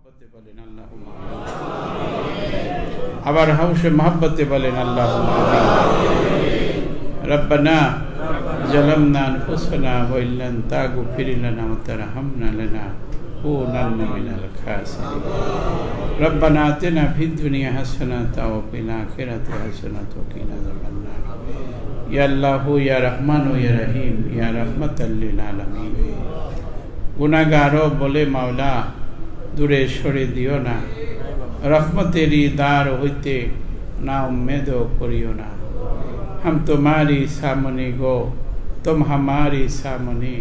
मोहब्बते बोलें अल्लाहुम्मा आमीन। आबार हौशे मोहब्बते बोलें अल्लाहुम्मा आमीन। रब्बना ज़लमना अनफुसना व इल्लम तगफिर लना व तरहमना लनकूनन्ना मिनल खासिरीन। रब्बना आतिना फिद दुनिया हसनतन व फिल आखिरति हसनतन व क़िना अज़ाबन्नार। या अल्लाह या रहमान या रहीम या रहमतल लिल आलमीन। गुनाहगारों बोले मौला दूरे सरे दियो ना, रहमतेरी दार होते ना उम्मीदो करियो ना। हम तुम्हारी सामने गो, तुम हमारी सामने,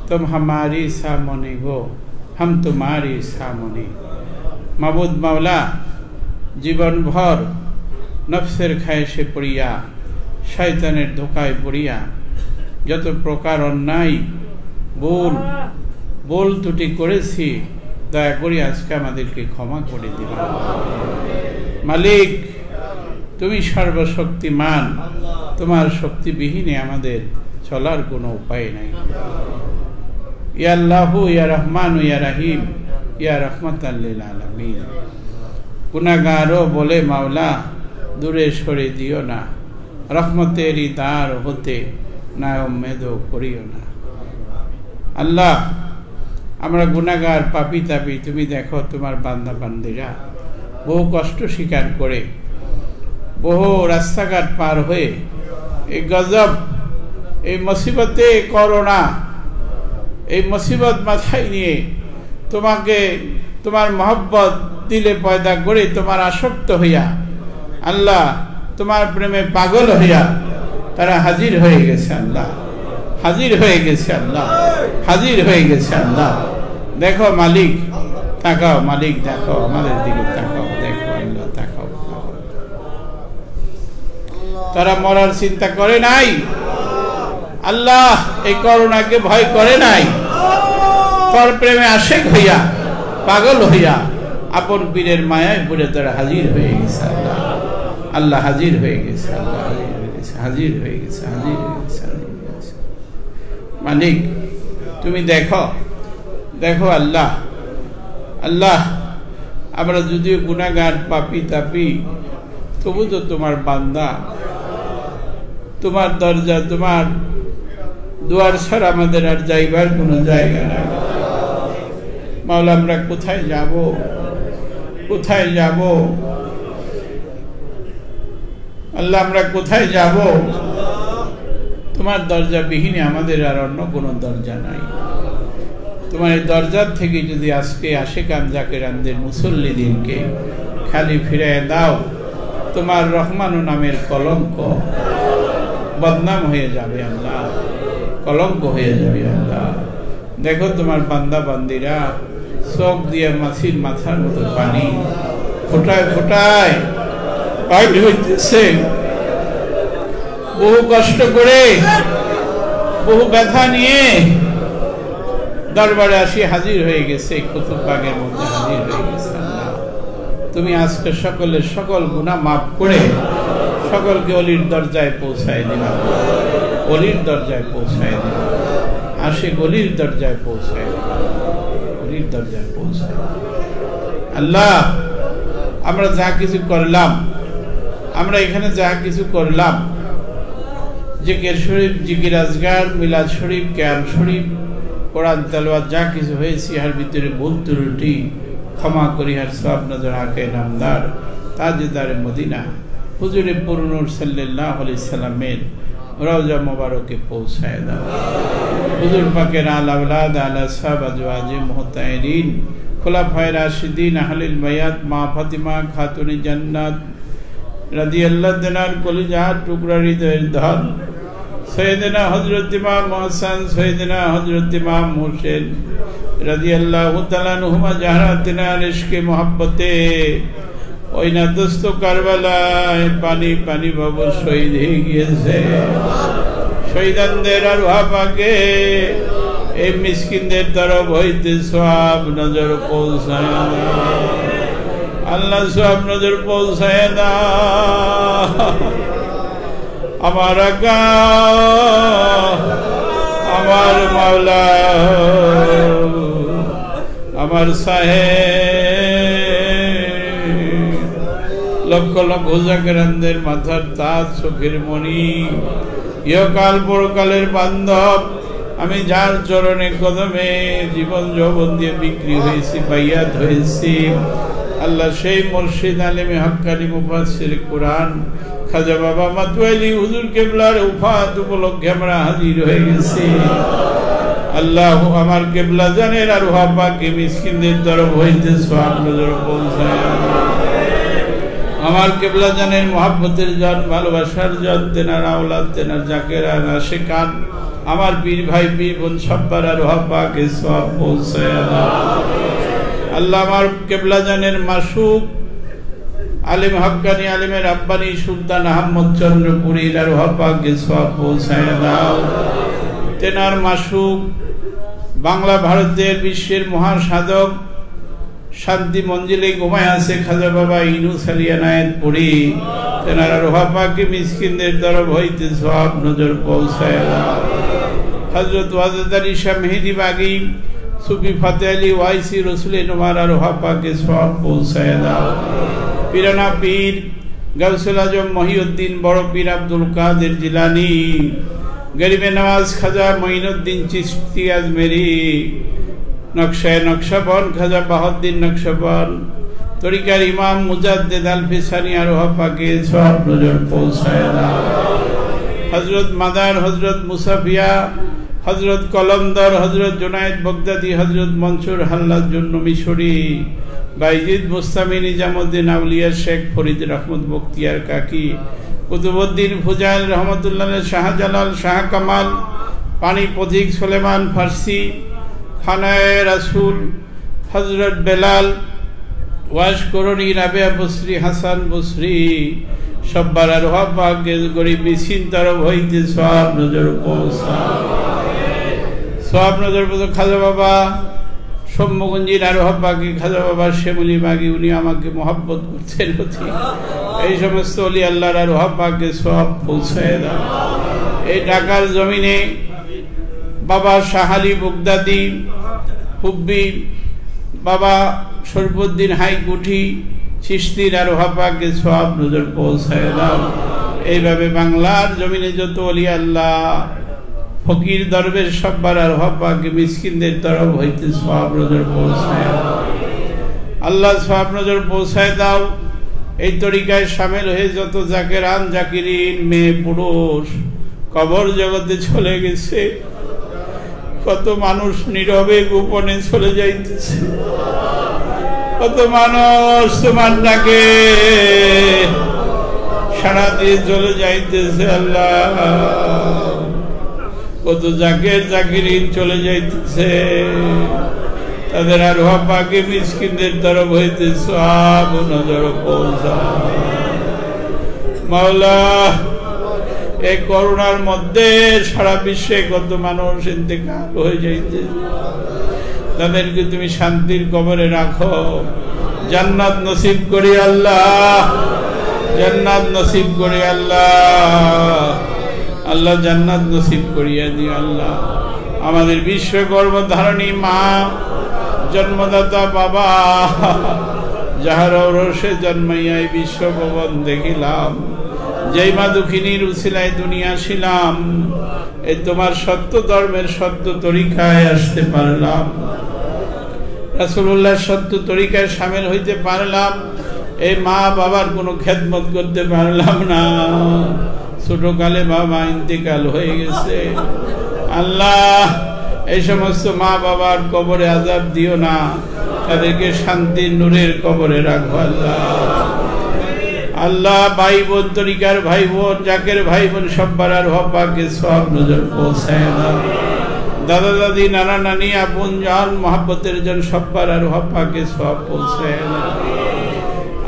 तुम हमारी सामने गो, हम तुम्हारी सामने। माबुद मौला जीवन भर नफ्सेर खायशे पड़िया शयतानेर धोकाय पड़िया যত প্রকার অন্যায় ভুল ত্রুটি করেছি দয়া করে আজকে আমাদেরকে ক্ষমা করে দিবা। মালিক তুমি সর্বশক্তিমান, তোমার শক্তিবিহীনে আমাদের চলার কোনো উপায় নাই। ইয়া আল্লাহ ইয়া রহমান ইয়া রহিম ইয়া রহমাতাল লিল আলামিন। গুনাহগারও বলে মাওলা দূরে সরে দিও না, রহমতেরই দ্বার হতে না উম্মেদও করিও না। আল্লাহ আমরা গুনাহগার পাপী তাপী, তুমি দেখো তোমার বান্দা বান্দিরা বহু কষ্ট স্বীকার করে বহু রাস্তাঘাট পার হয়ে এই গজব, এই মুসিবতে করোনা, এই মুসিবত মাথায় নিয়ে তোমাকে তোমার মহব্বত দিলে পয়দা করে তোমার আসক্ত হইয়া আল্লাহ তোমার প্রেমে পাগল হইয়া তারা হাজির হয়ে গেছে। আল্লাহ হাজির হয়ে গেছে, আল্লাহ হাজির হয়ে গেছে। আল্লাহ দেখো মালিক, তাকাও মালিক, দেখো আমাদের দিকে তাকাও, দেখো আল্লাহ তাকাও। তারা মরার চিন্তা করে নাই, আল্লাহ এই করোনাকে ভয় করে নাই, তোর প্রেমে আশেক হইয়া পাগল হইয়া আপন পীরের মায়ায় পড়ে তারা হাজির হয়ে গেছে। আল্লাহ আল্লাহ হাজির হয়ে গেছে, আল্লাহ হাজির হয়ে গেছে, হাজির হয়ে গেছে, হাজির হয়ে গেছে, হাজির হয়ে গেছে। মালিক তুমি দেখো, দেখো আল্লাহ, আল্লাহ আমরা যদিও গুনাহগার পাপী তাপী তবু তো তোমার বান্দা, তোমার দরজা, তোমার দুয়ার ছাড়া আমাদের আর যাইবার কোনো জায়গা নাই। মাওলা আমরা কোথায় যাব, কোথায় যাব আল্লাহ, আমরা কোথায় যাব? তোমার দরজা বিহীনে আমাদের আর অন্য কোনো দরজা নাই। তোমার এই দরজার থেকে যদি আজকে আশিকান জাকিরানদের মুসল্লিদিনকে খালি ফিরিয়ে দাও, তোমার রহমানু নামের কলঙ্ক বদনাম হয়ে যাবে আল্লাহ, কলঙ্ক হয়ে যাবে আল্লাহ। দেখো তোমার বান্দা বান্দিরা চোখ দিয়ে মাছির মাথার মতো পানি ফোটায় ফোটায় বাইর হইতেছে, বহু কষ্ট করে বহু ব্যথা নিয়ে দরবারে আসি হাজির হয়ে গেছে, কুতুববাগের মধ্যে হাজির হয়ে গেছে। আল্লাহ তুমি আজকে সকলের সকল গুনাহ মাফ করে সকলকে অলির দরজায় পৌঁছায় দিবা, অলির দরজায় পৌঁছায় দিবা, আশিক অলির দরজায় পৌঁছায় দিবা, অলির দরজায় পৌঁছায়। আল্লাহ আমরা যা কিছু করলাম, আমরা এখানে যা কিছু করলাম, জিকির শরীফ, জিকির আজগার, মিলাদ শরীফ, কিয়াম শরীফ, কোরআন তেলাওয়াত যা কিছু হয়েছে এর ভিতরে ভুল ত্রুটি ক্ষমা করি। আর সব নজর আকে নামদার তাজদারে মদিনা হুজুরে পুরনুর সাল্লাল্লাহু আলাইহি সাল্লামের রওজা মোবারকে পৌঁছায় দাও। হুজুর পাকের আল আওলাদ আল আসহাব আজওয়াজে মুহতাহিরিন খুলাফায়ে রাশিদিন আহলুল বায়াত মা ফাতিমা খাতুনে জান্নাত রাদিয়াল্লাহু তাআলার কলিজার টুকরা হৃদয়ের ধন সৈয়দনা হযরত ইমাম মুহসিন, সৈয়দনা হযরত ইমাম হোসেন রাদিয়াল্লাহু তাআলা আনহুমা জাহরাতিনা ইশকে মোহাব্বতে ওই না দোস্ত কারবালায় পানি পানি বাবু শহীদ হয়ে গিয়েছে। শহীদানদের আরওয়াহ পাকে এই মিসকিনদের তরফ হইতে সওয়াব নজর পৌঁছায় আল্লাহ, সওয়াব নজর পৌঁছায় না। আমার আকা আমার মাওলা আমার সাহেব, লক্ষ লক্ষ জাকেরানদের মাথার তাজ, চোখের মণি, ইহকাল পরকালের বান্ধব, আমি যার চরণে কদমে জীবন যৌবন দিয়ে বিক্রি হয়েছি, বাইয়াত হয়েছি, আল্লাহ সেই মুর্শিদ আলেমে হক্কানি মুফাসসির কোরআন খাজা বাবা মাতওয়ালি হুজুর কেবলার উফাত উপলক্ষে আমরা হাজির হয়ে গেছি। আল্লাহ আমার কেবলা জানের আর রুহা পাকে মিসকিনদের তরফ হইতে সওয়াব নজর পৌঁছায়। আমার কেবলা জানের মহব্বতের জন, ভালোবাসার জন, তেনার আওলাদ, তেনার জাকেরান আশিকান, আমার পীর ভাই পীর বোন সব্বার আর রুহা পাকে সওয়াব পৌঁছায়। আল্লাহ আমার কেবলা জানের মাসুক আলেম হক্কানি আলেমের রাব্বানি সুলতান আহমদ চন্দ্রপুরীর আর রুহা পাকে সওয়াব পৌঁছায় দাও। তেনার মাসুক বাংলা ভারতের বিশ্বের মহাসাধক শান্তি মঞ্জিলে ঘুমায় আছে খাজা বাবা ইনুস আলী এনায়েতপুরী, তেনার রুহা পাকে মিসকিনদের তরফ হইতে সওয়াব নজর পৌঁছায় দাও। হযরত ওয়াজেদ আলী শাহ মেহেদি বাগী, সুফি ফাতে আলী ওয়াইসি, রসুল নোমার আর রুহা পাকে সওয়াব পৌঁছায় দাও। পিরানা পীর গাউসুল আজম মহিউদ্দিন, বড় পীর আব্দুল কাদের জিলানী, গরিবে নওয়াজ খাজা মঈনুদ্দিন চিশতি আজমেরি, নকশায় নকশবন খাজা বাহাউদ্দিন নকশবন, তরিকার ইমাম মুজাদ্দেদ আল ফিসানি আর রুহা পাকে সওয়াব নজর পৌঁছায় দাও। হযরত মাদার, হযরত মুসাফিয়া, হযরত কলমদর, হযরত জুনায়েদ বগদাদি, হযরত মনসুর হাল্লাদ জন্য মিশরি, বাইজিদ মুস্তামি, নিজামুদ্দিন আউলিয়া, শেখ ফরিদ রহমত বখতিয়ার কাকি, কুতুবউদ্দিন ফুজাইল রহমতুল্লাহ, শাহজালাল, শাহ কামাল, পানি পথিক সুলেমান ফার্সি, খানায়ে রাসূল, হযরত বেলাল, ওয়াশ করণী, রাবেয়া বসরি, হাসান বসরি, সব্বার আর রুহা পাকে গরিব মিসকিন তরফ হইতে সওয়াব নজর পৌঁছায়। সওয়াব নজর পৌঁছায়। খাজা বাবা সম্মগঞ্জির আর রুহা পাকে খাজা বাবা শ্যামলী বাগী, উনি আমাকে মহব্বত করছেন অতি, এই সমস্ত ওলি আল্লাহর আর রুহা পাকে সওয়াব পৌঁছায় দাও। এই ঢাকার জমিনে বাবা শাহ আলী বগদাদি হুব্বি, বাবা শরীফুদ্দিন হাইকুঠি চিশতির আর রুহা পাকে সওয়াব নজর পৌঁছায় দাও। এইভাবে বাংলার জমিনে যত ওলি আল্লাহ ফকির দরবেশ সব্বার আর রুহা পাকে মিসকিনদের তরফ হইতে সওয়াব নজর পৌঁছায় দাও। আল্লাহ সওয়াব নজর পৌঁছায় দাও। এই তরিকায় শামিল হয়ে যত জাকেরান জাকিরিন মেয়ে পুরুষ কবর জগতে চলে গেছে, কত মানুষ নীরবে গোপনে চলে যাইতেছে, কত মানুষ তোমার ডাকে সারা দিয়ে চলে যাইতেছে। আল্লাহ কত জাকের জাকিরিন চলে যাইতেছে, তাদের আর রুহা পাকে মিসকিনদের তরফ হইতে সওয়াব নজর পৌঁছায়। মাওলা এই করোনার মধ্যে সারা বিশ্বে কত মানুষ ইন্তেকাল হয়ে যাইতেছে, তাদেরকে তুমি শান্তির কবরে রাখো, জান্নাত নসিব করি আল্লাহ, জান্নাত নসিব করি আল্লাহ, আল্লাহ জান্নাত নসিব করিয়া দিও আল্লাহ। আমাদের বিশ্ব গর্ভধারণী মা, জন্মদাতা বাবা, যাহার ঔরসে জন্মাইয়াই বিশ্ব ভবন দেখিলাম, যেই মা দুঃখিনীর উছিলায় দুনিয়া ছিলাম, এই তোমার সত্য ধর্মের সত্য তরিকায় আসতে পারলাম, রাসূলুল্লাহর সত্য তরিকায় শামিল হইতে পারলাম। এই মা বাবার কোনো খেদমত করতে পারলাম না, ছোটকালে বাবা ইন্তেকাল হয়ে গেছে। আল্লাহ এই সমস্ত মা বাবার কবরে আযাব দিও না, তাদেরকে শান্তির নূরের কবরে রাখো আল্লাহ। আল্লাহ ভাই বোন তরিকার ভাই বোন, জাকের ভাই বোন সব্বার আর রুহা পাকে সওয়াব নজর পৌঁছায় দাও। দাদা দাদি নানা নানি আপন জন মহব্বতের জন সব্বার আর রুহা পাকে সওয়াব পৌঁছায় দাও।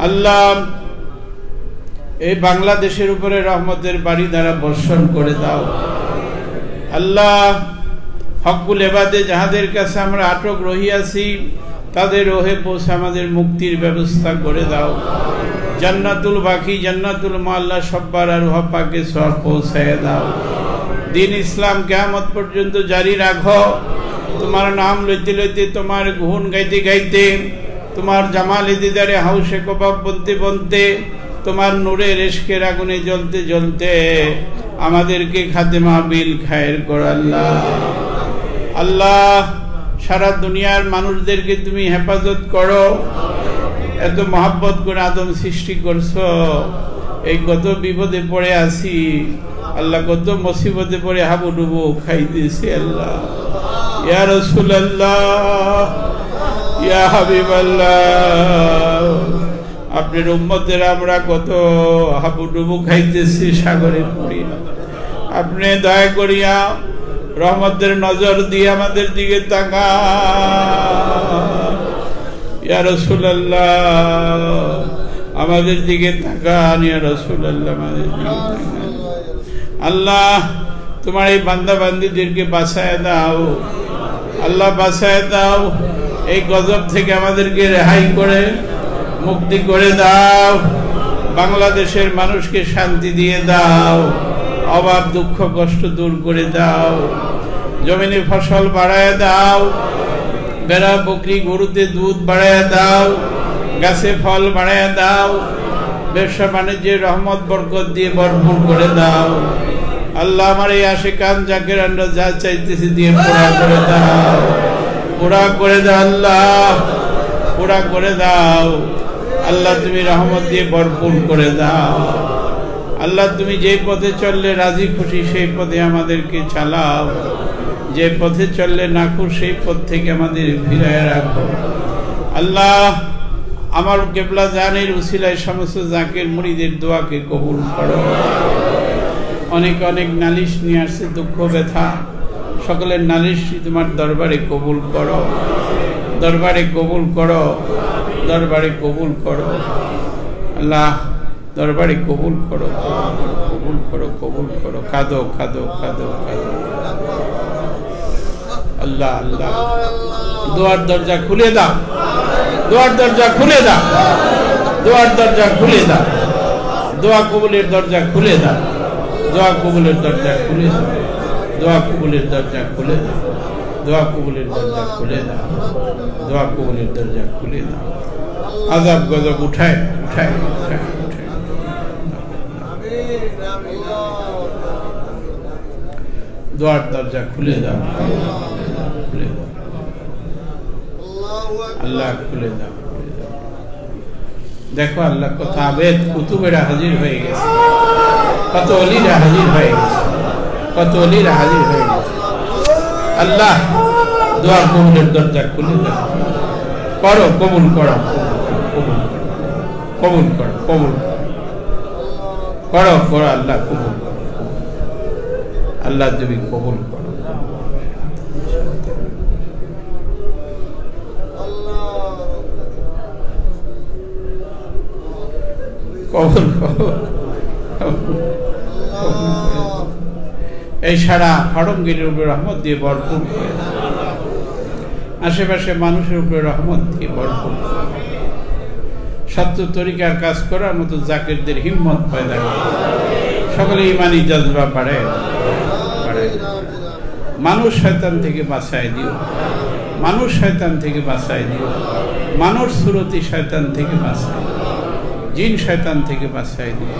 আল্লাহ এই বাংলাদেশের উপরে রহমতের বাড়ি দ্বারা বর্ষণ করে দাও। আল্লাহ হকুল এবাদে যাহাদের কাছে আমরা আটক রহিয়াছি, তাদের রোহে পৌঁছে আমাদের মুক্তির ব্যবস্থা করে দাও। জান্নাতুল বাকি, জান্নাতুল মুআল্লা সব্বার আর রুহা পাকে সওয়াব পৌঁছায় দাও। দিন ইসলাম কিয়ামত পর্যন্ত জারি রাখো। তোমার নাম লইতে লইতে, তোমার গুণ গাইতে গাইতে, তোমার জামালে দিদারে হাউসে কবাব বলতে বলতে, তোমার নূরের ইশকের আগুনে জ্বলতে জ্বলতে আমাদেরকে খাতেমা বিল খায়ের কর আল্লাহ। আল্লাহ, সারা দুনিয়ার মানুষদেরকে তুমি হেফাজত করো। এত মহাব্বত করে আদম সৃষ্টি করছো, এই কত বিপদে পড়ে আছি আল্লাহ, কত মুসিবতে পড়ে হাবুডুবু খাইতেছি আল্লাহ। ইয়া রাসূলুল্লাহ, ইয়া হাবিবাল্লাহ, আপনার উম্মতের আমরা কত হাবুডুবু খাইতেছি সাগরে পড়িয়া। আপনি দয়া করিয়া রহমতের নজর দিয়ে আমাদের দিকে তাকান। ইয়া রাসূলুল্লাহ, আমাদের দিকে তাকান। ইয়া রাসূলুল্লাহ, আমাদের দিকে তাকান। আল্লাহ, তোমার এই বান্দা বান্দীদেরকে বাঁচায় দাও আল্লাহ, বাঁচায় দাও। এই গজব থেকে আমাদেরকে রেহাই করে মুক্তি করে দাও। বাংলাদেশের মানুষকে শান্তি দিয়ে দাও, অভাব দুঃখ কষ্ট দূর করে দাও। জমিনে ফসল বাড়ায় দাও, বেড়া বকরি গরুতে দুধ বাড়ায় দাও, গাছে ফল বাড়ায় দাও। ব্যবসা বাণিজ্যের রহমত বরকত দিয়ে ভরপুর করে দাও আল্লাহ। আমার এই আশিকান জাকিরানরা যা চাইতেছে দিয়ে পুরা করে দাও, পুরা করে দাও আল্লাহ, পুরা করে দাও আল্লাহ। তুমি রহমত দিয়ে ভরপুর করে দাও আল্লাহ। তুমি যে পথে চললে রাজি খুশি সেই পথে আমাদেরকে চালাও, যে পথে চললে নাখুশ সেই পথ থেকে আমাদের ফিরায় রাখো আল্লাহ। আমার কেবলা জানের উসিলায় সমস্ত জাকের মুরিদের দোয়াকে কবুল করো। অনেক অনেক নালিশ নিয়ে আসছে, দুঃখ ব্যথা, সকলের নালিশ তোমার দরবারে কবুল করো, দরবারে কবুল করো, দরবারে কবুল করো আল্লাহ, দরবারে কবুল করো, কবুল করো, কবুল করো। কাঁদো কাঁদো কাঁদো কাঁদো আল্লাহ। আল্লাহ, দোয়ার দরজা খুলে দাও, দোয়ার দরজা খুলে দাও, দোয়ার দরজা খুলে দাও, দোয়া কবুলের দরজা খুলে দাও, দোয়া কবুলের দরজা খুলে দাও, দোয়া কবুলের দরজা খুলে দাও, দোয়া কবুলের দরজা খুলে দাও, দোয়া কবুলের দরজা খুলে দাও। আযাব গজব উঠায় উঠায় উঠায় উঠায়, দোয়ার দরজা খুলে দাও, খুলে দাও আল্লাহ, খুলে দাও, খুলে দাও। দেখো আল্লাহ, কত আবেদ কুতুবেরা হাজির হয়ে গেছে, কত ওলিরা হাজির হয়ে গেছে, কত ওলিরা হাজির হয়ে গেছে আল্লাহ। দোয়া কবুলের দরজা খুলে দাও, করো, কবুল করো, কবুল করো, কবুল করো, কবুল করো, করো আল্লাহ, কবুল করো আল্লাহ, তুমি কবুল করো। এই সারা হরমগিরির উপরে রহমত দিয়ে ভরপুর করে, আশেপাশে মানুষের উপরে রহমত দিয়ে ভরপুর, সত্য তরিকার কাজ করার মতো জাকিরদের হিম্মত পয়দা করে, সকলে ইমানি জজবা বাড়ায় বাড়ায়। মানুষ শয়তান থেকে বাঁচায় দিও, মানুষ শয়তান থেকে বাঁচায় দিও, মানুষ সুরতি শয়তান থেকে বাঁচায়, জিন শয়তান থেকে বাঁচায় দিও,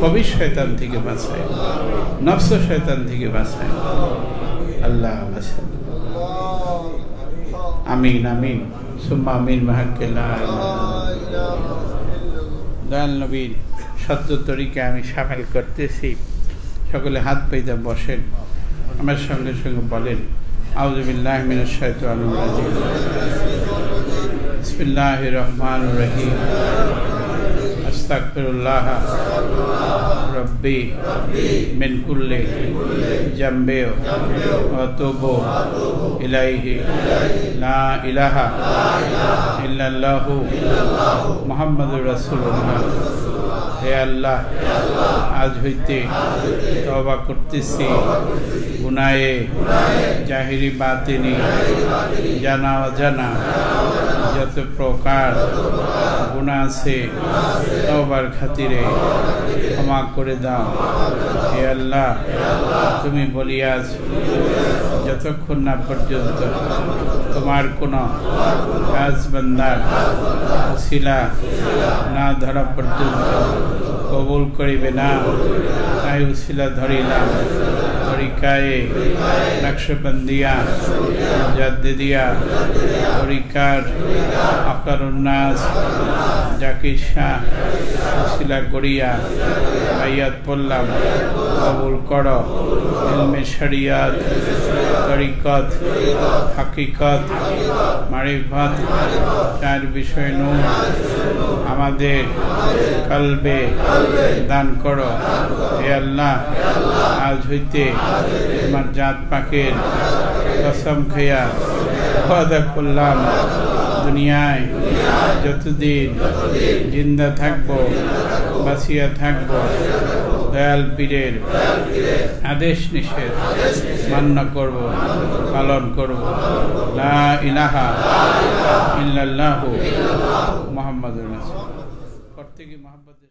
কবির শয়তান থেকে বাঁচায়, নফস শয়তান থেকে বাঁচায় আল্লাহ। আমিন আমিন সুম্মা আমিন। দয়াল নবীর সত্য তরিকা আমি সামিল করতেছি, সকলে হাত পাইতে বসেন, আমার সঙ্গে সঙ্গে বলেন আউযু বিল্লাহি মিনাশ শাইতানির রাজিম, বিসমিল্লাহির রহমানির রহিম, আস্তাগফিরুল্লাহ রব্বি মিন কুল্লি জামবি ওয়া আতুবু ইলাইহি লা ইলাহা ইল্লাল্লাহু মুহাম্মাদুর রাসূলুল্লাহ। হে আল্লাহ, আজ হইতে তওবা করতেছি গুনাহে জাহিরি বাতিনি, জানা অজানা যত প্রকার গুনাহ আছে তওবার খাতিরে ক্ষমা করে দাও। হে আল্লাহ, তুমি বলিয়াছ যতক্ষণ না পর্যন্ত তোমার কোন কাজ বান্দার ওসিলা না ধরা পর্যন্ত কবুল করিবে না। তাই ওসিলা ধরিলাম, তরিকায়ে নকশবন্দিয়া মুজাদ্দিদিয়া তরিকার আকারুন নাস জাকির শাহ ওসিলা করিয়া বাইয়াত পড়লাম, কবুল করো। ইলমে শরিয়ত, তরিকত, হাকিকত, মারিফত, চার বিষয় নূর আমাদের কলবে দান করো। হে আল্লাহ, আজ হইতে তোমার জাত পাকের কসম খেয়া ওয়াদা করলাম, দুনিয়ায় যতদিন জিন্দা থাকবো, বাঁচিয়া থাকবো, দয়াল পীরের আদেশ নিষেধ মান্য করব, পালন করব। লা ইলাহা ইল্লাল্লাহু মুহাম্মাদুর রাসূলুল্লাহ। প্রত্যেকই মহব্বতের